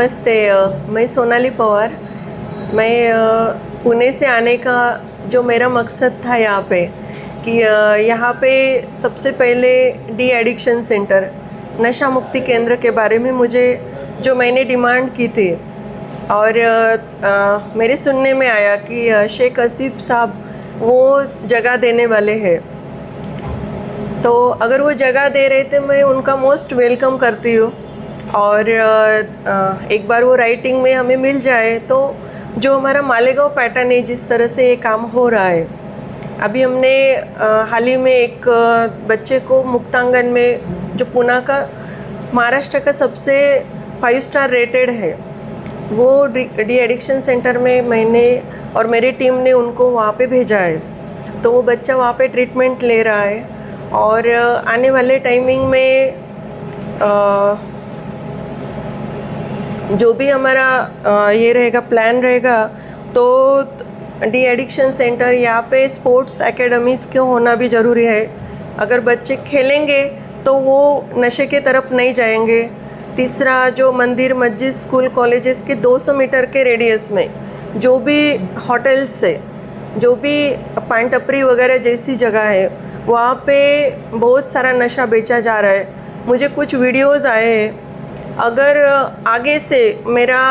नमस्ते। मैं सोनाली पवार। मैं पुणे से आने का जो मेरा मकसद था यहाँ पे कि यहाँ पे सबसे पहले डी एडिक्शन सेंटर, नशा मुक्ति केंद्र के बारे में मैंने डिमांड की थी। और मेरे सुनने में आया कि शेख हसीब साहब वो जगह देने वाले हैं। तो अगर वो जगह दे रहे थे, मैं उनका मोस्ट वेलकम करती हूँ। और एक बार वो राइटिंग में हमें मिल जाए तो जो हमारा मालेगांव पैटर्न है, जिस तरह से ये काम हो रहा है, अभी हमने हाल ही में एक बच्चे को मुक्तांगन में, जो पुणे का महाराष्ट्र का सबसे 5 स्टार रेटेड है, वो डी एडिक्शन सेंटर में मैंने और मेरी टीम ने उनको वहाँ पे भेजा है। तो वो बच्चा वहाँ पे ट्रीटमेंट ले रहा है। और आने वाले टाइमिंग में जो भी हमारा ये रहेगा, प्लान रहेगा, तो डी एडिक्शन सेंटर यहाँ पे स्पोर्ट्स एकेडमीज़ क्यों होना भी ज़रूरी है। अगर बच्चे खेलेंगे तो वो नशे के तरफ नहीं जाएंगे। तीसरा, जो मंदिर, मस्जिद, स्कूल, कॉलेजेस के 200 मीटर के रेडियस में जो भी होटल्स है, जो भी पान टपरी वगैरह जैसी जगह है, वहाँ पे बहुत सारा नशा बेचा जा रहा है। मुझे कुछ वीडियोज़ आए हैं। अगर आगे से मेरा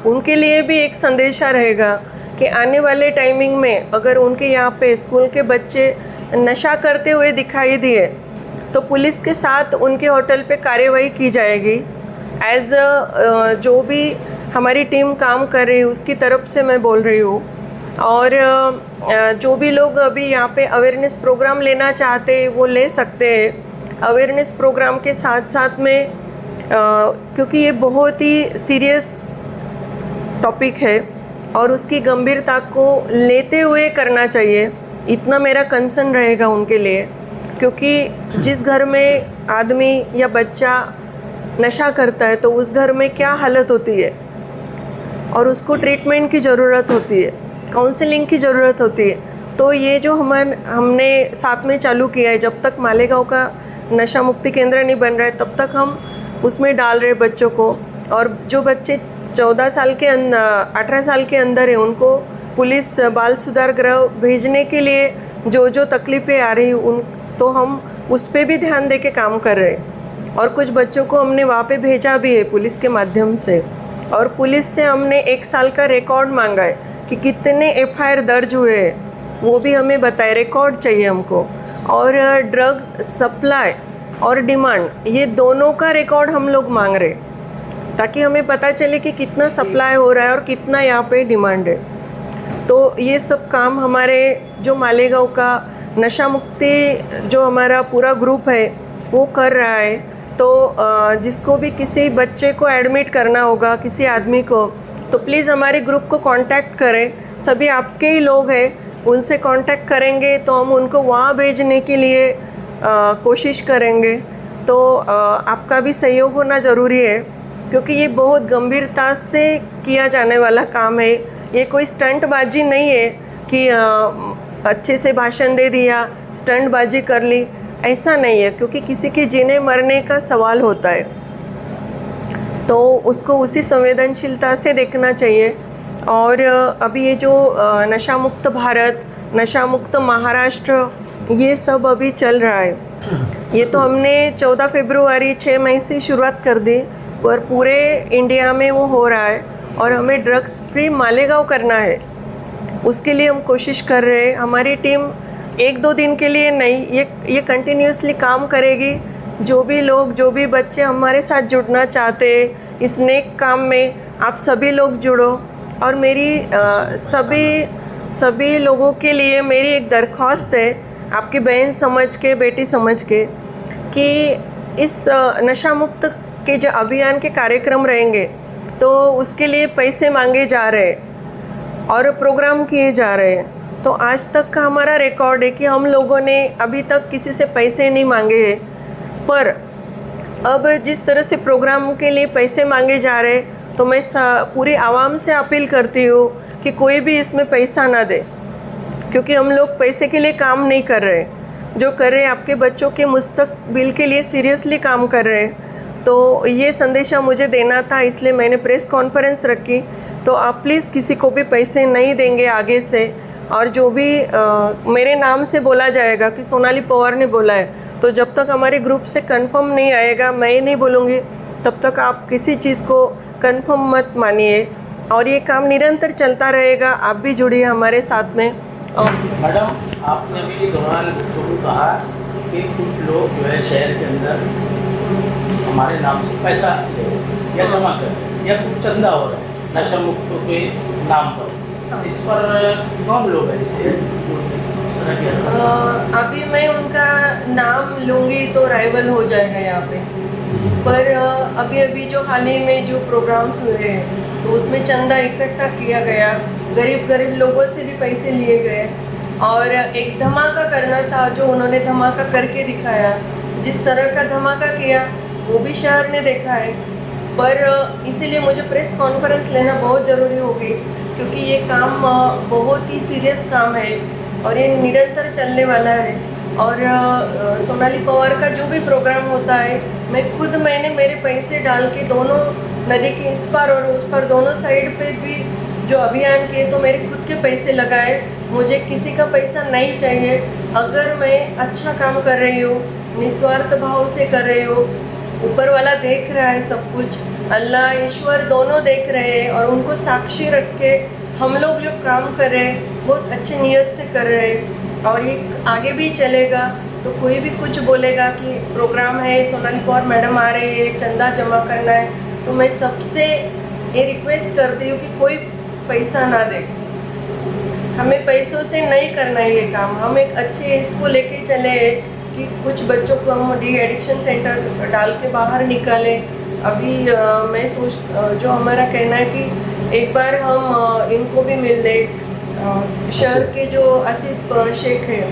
उनके लिए भी एक संदेशा रहेगा कि आने वाले टाइमिंग में अगर उनके यहाँ पे स्कूल के बच्चे नशा करते हुए दिखाई दिए तो पुलिस के साथ उनके होटल पे कार्रवाई की जाएगी। एज जो भी हमारी टीम काम कर रही है उसकी तरफ से मैं बोल रही हूँ। और जो भी लोग अभी यहाँ पे अवेयरनेस प्रोग्राम लेना चाहते हैं वो ले सकते हैं। अवेयरनेस प्रोग्राम के साथ साथ में क्योंकि ये बहुत ही सीरियस टॉपिक है और उसकी गंभीरता को लेते हुए करना चाहिए, इतना मेरा कंसर्न रहेगा उनके लिए। क्योंकि जिस घर में आदमी या बच्चा नशा करता है तो उस घर में क्या हालत होती है, और उसको ट्रीटमेंट की ज़रूरत होती है, काउंसलिंग की ज़रूरत होती है। तो ये जो हमने साथ में चालू किया है, जब तक मालेगांव का नशा मुक्ति केंद्र नहीं बन रहा है तब तक हम उसमें डाल रहे बच्चों को। और जो बच्चे 18 साल के अंदर है उनको पुलिस बाल सुधार गृह भेजने के लिए जो तकलीफ़ें आ रही उन तो हम उस पर भी ध्यान दे के काम कर रहे हैं। और कुछ बच्चों को हमने वहाँ पे भेजा भी है पुलिस के माध्यम से। और पुलिस से हमने 1 साल का रिकॉर्ड मांगा है कि कितने FIR दर्ज हुए हैं, वो भी हमें बताए, रिकॉर्ड चाहिए हमको। और ड्रग्स सप्लाई और डिमांड, ये दोनों का रिकॉर्ड हम लोग मांग रहे, ताकि हमें पता चले कि कितना सप्लाई हो रहा है और कितना यहाँ पे डिमांड है। तो ये सब काम हमारे जो मालेगांव का नशा मुक्ति जो हमारा पूरा ग्रुप है वो कर रहा है। तो जिसको भी किसी बच्चे को एडमिट करना होगा, किसी आदमी को, तो प्लीज़ हमारे ग्रुप को कांटेक्ट करें। सभी आपके ही लोग हैं, उनसे कांटेक्ट करेंगे तो हम उनको वहाँ भेजने के लिए कोशिश करेंगे। तो आपका भी सहयोग होना ज़रूरी है, क्योंकि ये बहुत गंभीरता से किया जाने वाला काम है। ये कोई स्टंटबाजी नहीं है कि अच्छे से भाषण दे दिया, स्टंटबाजी कर ली, ऐसा नहीं है। क्योंकि किसी के जीने मरने का सवाल होता है, तो उसको उसी संवेदनशीलता से देखना चाहिए। और अभी ये जो नशा मुक्त भारत, नशा मुक्त महाराष्ट्र, ये सब अभी चल रहा है। ये तो हमने 14 फरवरी 6 मई से शुरुआत कर दी, पर पूरे इंडिया में वो हो रहा है। और हमें ड्रग्स फ्री मालेगांव करना है, उसके लिए हम कोशिश कर रहे हैं। हमारी टीम 1-2 दिन के लिए नहीं, ये कंटिन्यूसली काम करेगी। जो भी लोग, जो भी बच्चे हमारे साथ जुड़ना चाहते हैं इस नेक काम में, आप सभी लोग जुड़ो। और मेरी सभी लोगों के लिए मेरी एक दरख्वास्त है, आपकी बहन समझ के, बेटी समझ के, कि इस नशा मुक्त के जो अभियान के कार्यक्रम रहेंगे तो उसके लिए पैसे मांगे जा रहे हैं और प्रोग्राम किए जा रहे हैं। तो आज तक का हमारा रिकॉर्ड है कि हम लोगों ने अभी तक किसी से पैसे नहीं मांगे हैं। पर अब जिस तरह से प्रोग्राम के लिए पैसे मांगे जा रहे हैं, तो मैं पूरी आवाम से अपील करती हूँ कि कोई भी इसमें पैसा ना दे, क्योंकि हम लोग पैसे के लिए काम नहीं कर रहे। जो कर रहे हैं आपके बच्चों के मुस्तकबिल के लिए सीरियसली काम कर रहे हैं। तो ये संदेशा मुझे देना था, इसलिए मैंने प्रेस कॉन्फ्रेंस रखी। तो आप प्लीज़ किसी को भी पैसे नहीं देंगे आगे से, और जो भी मेरे नाम से बोला जाएगा कि सोनाली पवार ने बोला है, तो जब तक हमारे ग्रुप से कंफर्म नहीं आएगा, मैं नहीं बोलूँगी, तब तक आप किसी चीज़ को कंफर्म मत मानिए। और ये काम निरंतर चलता रहेगा, आप भी जुड़िए हमारे साथ में। और मैडम, आपने अभी दौरान गुफ्तगू कहा कि कुछ लोग जो है शहर के अंदर हमारे नाम से पैसा ले रहे हैं या जमा कर रहे हैं या कुछ चंदा हो रहा है नशा मुक्तों के नाम पर, इस पर कौन लोग हैं इस तरह के? अभी मैं उनका नाम लूँगी तो राइवल हो जाएगा यहाँ पे, पर अभी अभी जो हाल ही में जो प्रोग्राम्स हुए हैं तो उसमें चंदा इकट्ठा किया गया, गरीब लोगों से भी पैसे लिए गए, और एक धमाका करना था जो उन्होंने धमाका करके दिखाया। जिस तरह का धमाका किया वो भी शहर ने देखा है, पर इसीलिए मुझे प्रेस कॉन्फ्रेंस लेना बहुत ज़रूरी होगी, क्योंकि ये काम बहुत ही सीरियस काम है और ये निरंतर चलने वाला है। और सोनाली पवार का जो भी प्रोग्राम होता है, मैंने मेरे पैसे डाल के दोनों नदी के इस पार और उस पार दोनों साइड पे भी जो अभियान किए, तो मेरे खुद के पैसे लगाए। मुझे किसी का पैसा नहीं चाहिए। अगर मैं अच्छा काम कर रही हूँ, निस्वार्थ भाव से कर रही हूँ, ऊपर वाला देख रहा है सब कुछ, अल्लाह ईश्वर दोनों देख रहे हैं, और उनको साक्षी रख के हम लोग जो काम कर रहे हैं बहुत अच्छी नीयत से कर रहे हैं, और ये आगे भी चलेगा। तो कोई भी कुछ बोलेगा कि प्रोग्राम है, सोनाली पवार मैडम आ रही है, चंदा जमा करना है, तो मैं सबसे ये रिक्वेस्ट करती हूँ कि कोई पैसा ना दे। हमें पैसों से नहीं करना है ये काम। हम एक अच्छे इसको लेके चले कि कुछ बच्चों को हम डी एडिक्शन सेंटर डाल के बाहर निकालें। अभी मैं जो हमारा कहना है कि एक बार हम इनको भी मिल ले, शहर के जो आसिफ शेख है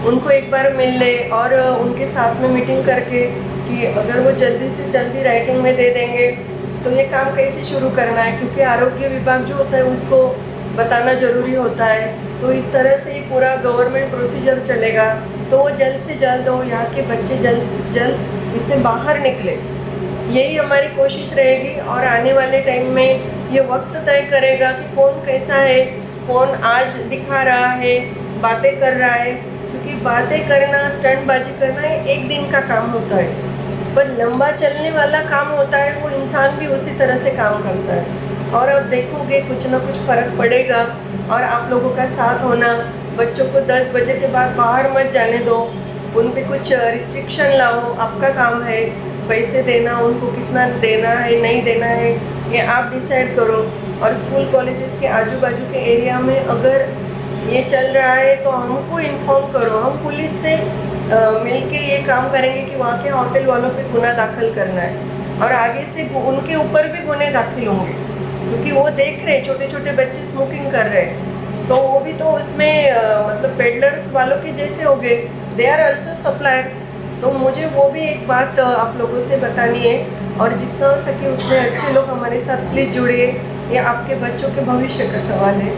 उनको एक बार मिल ले, और उनके साथ में मीटिंग करके कि अगर वो जल्दी से जल्दी राइटिंग में दे देंगे तो ये काम कैसे शुरू करना है, क्योंकि आरोग्य विभाग जो होता है उसको बताना ज़रूरी होता है। तो इस तरह से ही पूरा गवर्नमेंट प्रोसीजर चलेगा, तो वो जल्द से जल्द हो, यहाँ के बच्चे जल्द से जल्द इससे बाहर निकले, यही हमारी कोशिश रहेगी। और आने वाले टाइम में ये वक्त तय करेगा कि कौन कैसा है, कौन आज दिखा रहा है, बातें कर रहा है, क्योंकि बातें करना, स्टंटबाजी करना एक दिन का काम होता है, पर लंबा चलने वाला काम होता है, वो इंसान भी उसी तरह से काम करता है। और अब देखोगे कुछ ना कुछ फ़र्क पड़ेगा, और आप लोगों का साथ होना, बच्चों को 10 बजे के बाद बाहर मत जाने दो, उन पे कुछ रिस्ट्रिक्शन लाओ, आपका काम है। पैसे देना, उनको कितना देना है नहीं देना है ये आप डिसाइड करो। और स्कूल कॉलेजेस के आजू बाजू के एरिया में अगर ये चल रहा है तो हमको इन्फॉर्म करो, हम पुलिस से मिल के ये काम करेंगे कि वहाँ के होटल वालों पे गुना दाखिल करना है, और आगे से उनके ऊपर भी गुने दाखिल होंगे, क्योंकि वो देख रहे छोटे छोटे बच्चे स्मोकिंग कर रहे हैं, तो वो भी तो उसमें मतलब पेडलर्स वालों के जैसे हो गए, दे आर ऑल्सो सप्लायर्स। तो मुझे वो भी एक बात आप लोगों से बतानी है, और जितना हो सके उतने अच्छे लोग हमारे साथ प्लीज़ जुड़िए, ये आपके बच्चों के भविष्य का सवाल है।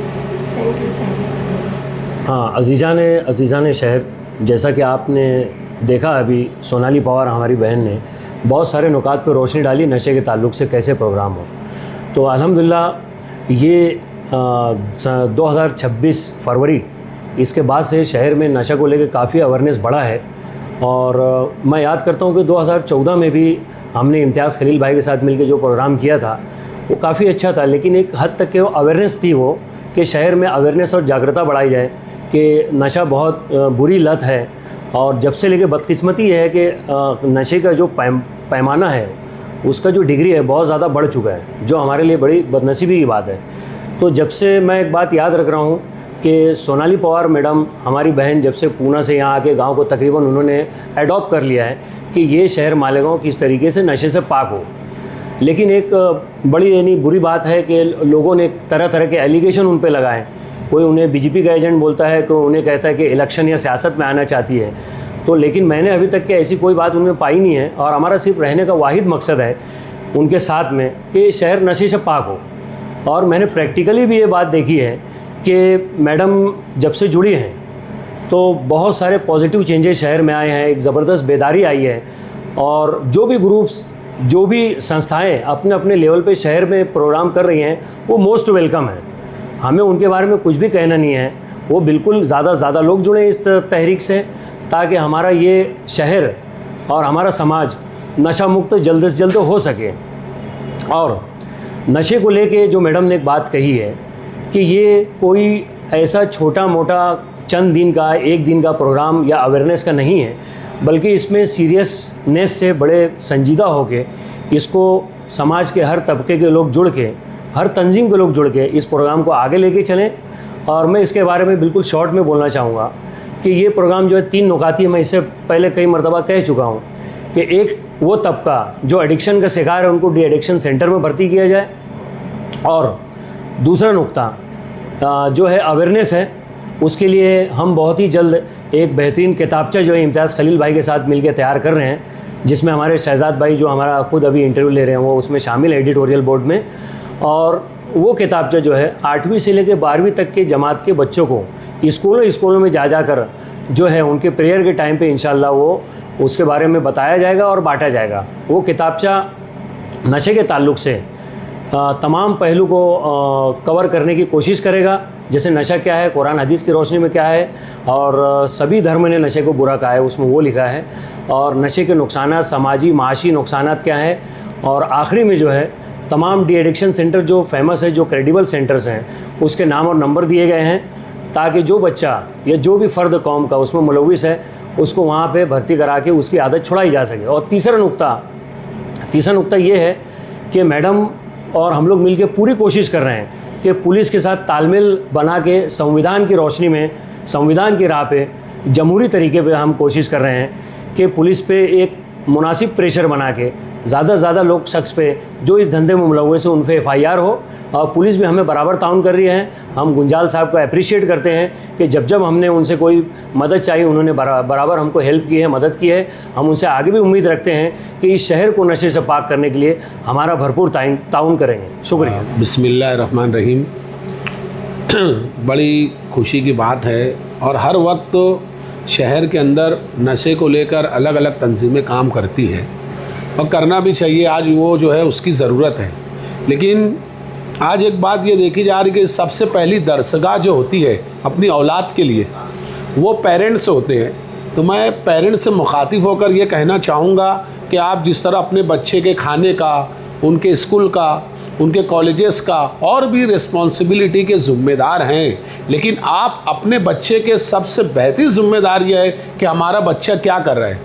Thank you so much. हाँ, अज़ीज़ा ने शहर, जैसा कि आपने देखा अभी सोनाली पवार हमारी बहन ने बहुत सारे नुकात पर रोशनी डाली नशे के ताल्लुक़ से कैसे प्रोग्राम हो। तो अल्हम्दुलिल्लाह ये 2026 फरवरी इसके बाद से शहर में नशा को लेकर काफ़ी अवेयरनेस बढ़ा है। और मैं याद करता हूँ कि 2014 में भी हमने इम्तियाज़ खलील भाई के साथ मिलकर जो प्रोग्राम किया था वो काफ़ी अच्छा था, लेकिन एक हद तक के वो अवेयरनेस थी वो कि शहर में अवेयरनेस और जागरूकता बढ़ाई जाए कि नशा बहुत बुरी लत है। और जब से लेके बदकिस्मती है कि नशे का जो पैमाना है उसका जो डिग्री है बहुत ज़्यादा बढ़ चुका है, जो हमारे लिए बड़ी बदनसीबी की बात है। तो जब से मैं एक बात याद रख रहा हूँ कि सोनाली पवार मैडम हमारी बहन जब से पूना से यहाँ आके गांव को तकरीबन उन्होंने एडॉप्ट कर लिया है कि ये शहर मालेगांव किस तरीके से नशे से पाक हो। लेकिन एक बड़ी यानी बुरी बात है कि लोगों ने तरह तरह के एलिगेशन उन पे लगाए। कोई उन्हें बीजेपी का एजेंट बोलता है, कोई उन्हें कहता है कि इलेक्शन या सियासत में आना चाहती है। तो लेकिन मैंने अभी तक के ऐसी कोई बात उनमें पाई नहीं है, और हमारा सिर्फ रहने का वाहिद मकसद है उनके साथ में कि शहर नशे से पाक हो। और मैंने प्रैक्टिकली भी ये बात देखी है कि मैडम जब से जुड़ी हैं तो बहुत सारे पॉजिटिव चेंजेस शहर में आए हैं, एक ज़बरदस्त बेदारी आई है। और जो भी ग्रुप्स जो भी संस्थाएं अपने अपने लेवल पे शहर में प्रोग्राम कर रही हैं वो मोस्ट वेलकम है। हमें उनके बारे में कुछ भी कहना नहीं है। वो बिल्कुल ज़्यादा से ज़्यादा लोग जुड़े इस तहरीक से, ताकि हमारा ये शहर और हमारा समाज नशा मुक्त जल्द से जल्द हो सके। और नशे को लेके जो मैडम ने एक बात कही है कि ये कोई ऐसा छोटा मोटा चंद दिन का, एक दिन का प्रोग्राम या अवेयरनेस का नहीं है, बल्कि इसमें सीरियसनेस से बड़े संजीदा होके इसको समाज के हर तबके के लोग जुड़ के, हर तंजीम के लोग जुड़ के इस प्रोग्राम को आगे लेके चलें। और मैं इसके बारे में बिल्कुल शॉर्ट में बोलना चाहूँगा कि ये प्रोग्राम जो है 3 नुकाती है। मैं इससे पहले कई मरतबा कह चुका हूँ कि एक वो तबका जो एडिक्शन का शिकार है उनको डी एडिक्शन सेंटर में भर्ती किया जाए, और दूसरा नुक्ता जो है अवेयरनेस है, उसके लिए हम बहुत ही जल्द एक बेहतरीन किताबचा जो है इम्तियाज़ खलील भाई के साथ मिलकर तैयार कर रहे हैं, जिसमें हमारे शहजाद भाई जो हमारा खुद अभी इंटरव्यू ले रहे हैं वो उसमें शामिल है एडिटोरियल बोर्ड में। और वो किताबचा जो है 8वीं से लेकर 12वीं तक के जमात के बच्चों को स्कूलों में जा कर जो है उनके प्रेयर के टाइम पे इंशाल्लाह वो उसके बारे में बताया जाएगा और बांटा जाएगा। वो किताबचा नशे के ताल्लुक़ से तमाम पहलू को कवर करने की कोशिश करेगा, जैसे नशा क्या है, कुरान हदीस की रोशनी में क्या है, और सभी धर्म ने नशे को बुरा कहा है, उसमें वो लिखा है, और नशे के नुकसानात, समाजी माशी नुकसानात क्या है, और आखिरी में जो है तमाम डी एडिक्शन सेंटर जो फेमस है, जो क्रेडिबल सेंटर्स हैं, उसके नाम और नंबर दिए गए हैं, ताकि जो बच्चा या जो भी फ़र्द कौम का उसमें मुलविस है उसको वहाँ पे भर्ती करा के उसकी आदत छुड़ाई जा सके। और तीसरा नुक्ता ये है कि मैडम और हम लोग मिलकर पूरी कोशिश कर रहे हैं कि पुलिस के साथ तालमेल बना के संविधान की रोशनी में, संविधान की राह पे, जमहूरी तरीके पे हम कोशिश कर रहे हैं कि पुलिस पे एक मुनासिब प्रेशर बना के ज़्यादा से ज़्यादा लोग शख्स पे जो इस धंधे में मुलव्वस है उन पे FIR हो। और पुलिस भी हमें बराबर ताउन कर रही है। हम गुंजाल साहब को अप्रिशिएट करते हैं कि जब हमने उनसे कोई मदद चाहिए उन्होंने बराबर हमको हेल्प की है, मदद की है। हम उनसे आगे भी उम्मीद रखते हैं कि इस शहर को नशे से पाक करने के लिए हमारा भरपूर ताउन करेंगे। शुक्रिया। बिस्मिल्लाहिर्रहमानिर्रहीम। बड़ी खुशी की बात है, और हर वक्त शहर के अंदर नशे को लेकर अलग अलग तंजीमें काम करती हैं और करना भी चाहिए। आज वो जो है उसकी ज़रूरत है। लेकिन आज एक बात ये देखी जा रही कि सबसे पहली दरसगाह जो होती है अपनी औलाद के लिए वो पेरेंट्स होते हैं। तो मैं पेरेंट्स से मुखातिब होकर ये कहना चाहूँगा कि आप जिस तरह अपने बच्चे के खाने का, उनके स्कूल का, उनके कॉलेजेस का और भी रिस्पॉन्सिबिलिटी के ज़िम्मेदार हैं, लेकिन आप अपने बच्चे के सबसे बेहतरीन ज़िम्मेदार ये है कि हमारा बच्चा क्या कर रहा है,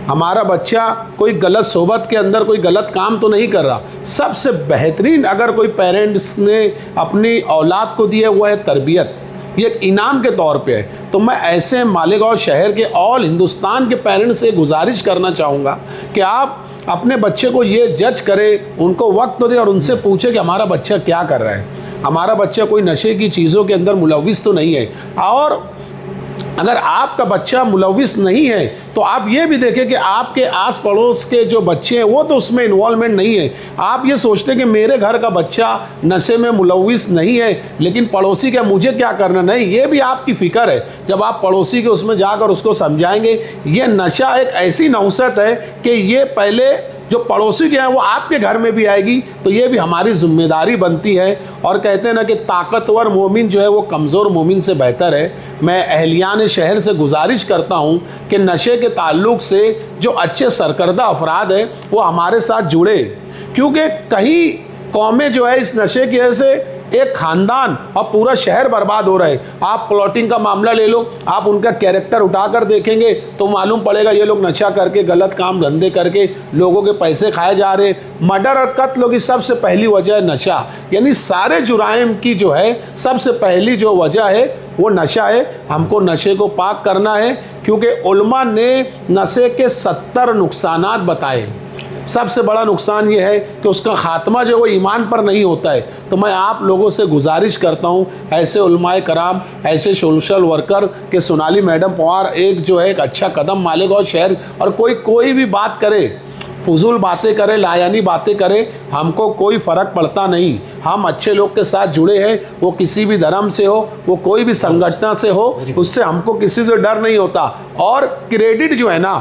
हमारा बच्चा कोई गलत सोबत के अंदर कोई गलत काम तो नहीं कर रहा। सबसे बेहतरीन अगर कोई पेरेंट्स ने अपनी औलाद को दी है वो है तरबियत, ये एक इनाम के तौर पे है। तो मैं ऐसे मालेगांव शहर के ऑल हिंदुस्तान के पेरेंट्स से गुजारिश करना चाहूँगा कि आप अपने बच्चे को ये जज करें, उनको वक्त दें और उनसे पूछें कि हमारा बच्चा क्या कर रहा है, हमारा बच्चा कोई नशे की चीज़ों के अंदर मुलविस तो नहीं है। और अगर आपका बच्चा मुलविस नहीं है तो आप ये भी देखें कि आपके आस पड़ोस के जो बच्चे हैं वो तो उसमें इन्वॉल्वमेंट नहीं है। आप ये सोचते हैं कि मेरे घर का बच्चा नशे में मुलविस नहीं है, लेकिन पड़ोसी का मुझे क्या करना, नहीं, ये भी आपकी फ़िक्र है। जब आप पड़ोसी के उसमें जाकर उसको समझाएंगे ये नशा एक ऐसी नौसत है कि ये पहले जो पड़ोसी के हैं वो आपके घर में भी आएगी, तो ये भी हमारी जिम्मेदारी बनती है। और कहते हैं ना कि ताकतवर मोमिन जो है वो कमज़ोर मोमिन से बेहतर है। मैं अहलियान शहर से गुजारिश करता हूँ कि नशे के ताल्लुक़ से जो अच्छे सरकर्दा अफराद हैं वो हमारे साथ जुड़े, क्योंकि कई कौमें जो है इस नशे की वजह से एक ख़ानदान और पूरा शहर बर्बाद हो रहा है। आप प्लॉटिंग का मामला ले लो, आप उनका कैरेक्टर उठाकर देखेंगे तो मालूम पड़ेगा ये लोग नशा करके, गलत काम धंधे करके लोगों के पैसे खाए जा रहे। मर्डर और कत्ल की सबसे पहली वजह है नशा, यानी सारे जुराइम की जो है सबसे पहली जो वजह है वो नशा है। हमको नशे को पाक करना है, क्योंकि उलमा ने नशे के 70 नुकसानात बताए। सबसे बड़ा नुकसान ये है कि उसका ख़ात्मा जो वो ईमान पर नहीं होता है। तो मैं आप लोगों से गुजारिश करता हूँ, ऐसे उलमाए कराम, ऐसे सोशल वर्कर के सोनाली मैडम पवार एक जो है एक अच्छा कदम मालेगांव शहर, और कोई भी बात करे, फजूल बातें करे, लायानी बातें करे, हमको कोई फ़र्क पड़ता नहीं। हम अच्छे लोग के साथ जुड़े हैं, वो किसी भी धर्म से हो, वो कोई भी संगठन से हो, उससे हमको किसी से डर नहीं होता। और क्रेडिट जो है ना,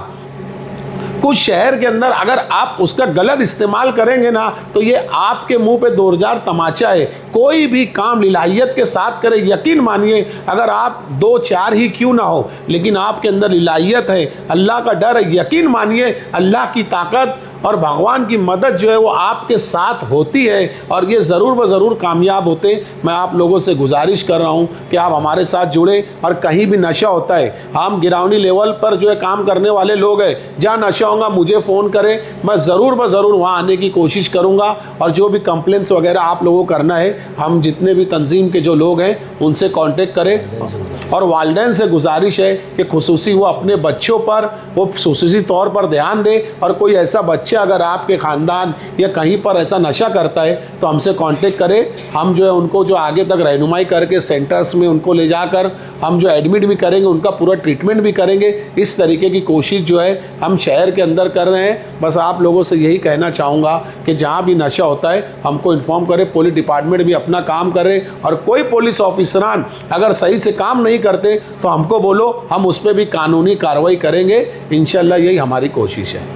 कुछ शहर के अंदर अगर आप उसका गलत इस्तेमाल करेंगे ना तो ये आपके मुंह पे 2000 तमाचा है। कोई भी काम लिलाहियत के साथ करें, यकीन मानिए अगर आप 2-4 ही क्यों ना हो लेकिन आपके अंदर लिलाहियत है, अल्लाह का डर है, यकीन मानिए अल्लाह की ताकत और भगवान की मदद जो है वो आपके साथ होती है और ये ज़रूर व ज़रूर कामयाब होते। मैं आप लोगों से गुजारिश कर रहा हूँ कि आप हमारे साथ जुड़े और कहीं भी नशा होता है, हम गिरावनी लेवल पर जो है काम करने वाले लोग हैं, जहाँ नशा होगा मुझे फ़ोन करें, मैं ज़रूर व ज़रूर वहाँ आने की कोशिश करूँगा। और जो भी कंप्लेंट्स वगैरह आप लोगों को करना है, हम जितने भी तंजीम के जो लोग हैं उनसे कॉन्टेक्ट करें। और वालिदैन से गुजारिश है कि खुसूसी वो अपने बच्चों पर वो खुसूसी तौर पर ध्यान दें और कोई ऐसा बच्चा अगर आपके ख़ानदान या कहीं पर ऐसा नशा करता है तो हमसे कांटेक्ट करें। हम जो है उनको जो आगे तक रहनुमाई करके सेंटर्स में उनको ले जाकर हम जो एडमिट भी करेंगे, उनका पूरा ट्रीटमेंट भी करेंगे। इस तरीके की कोशिश जो है हम शहर के अंदर कर रहे हैं। बस आप लोगों से यही कहना चाहूँगा कि जहाँ भी नशा होता है हमको इन्फॉर्म करें, पुलिस डिपार्टमेंट भी अपना काम करे और कोई पुलिस ऑफिसरान अगर सही से काम नहीं करते तो हमको बोलो, हम उस पर भी कानूनी कार्रवाई करेंगे। इंशाल्लाह यही हमारी कोशिश है।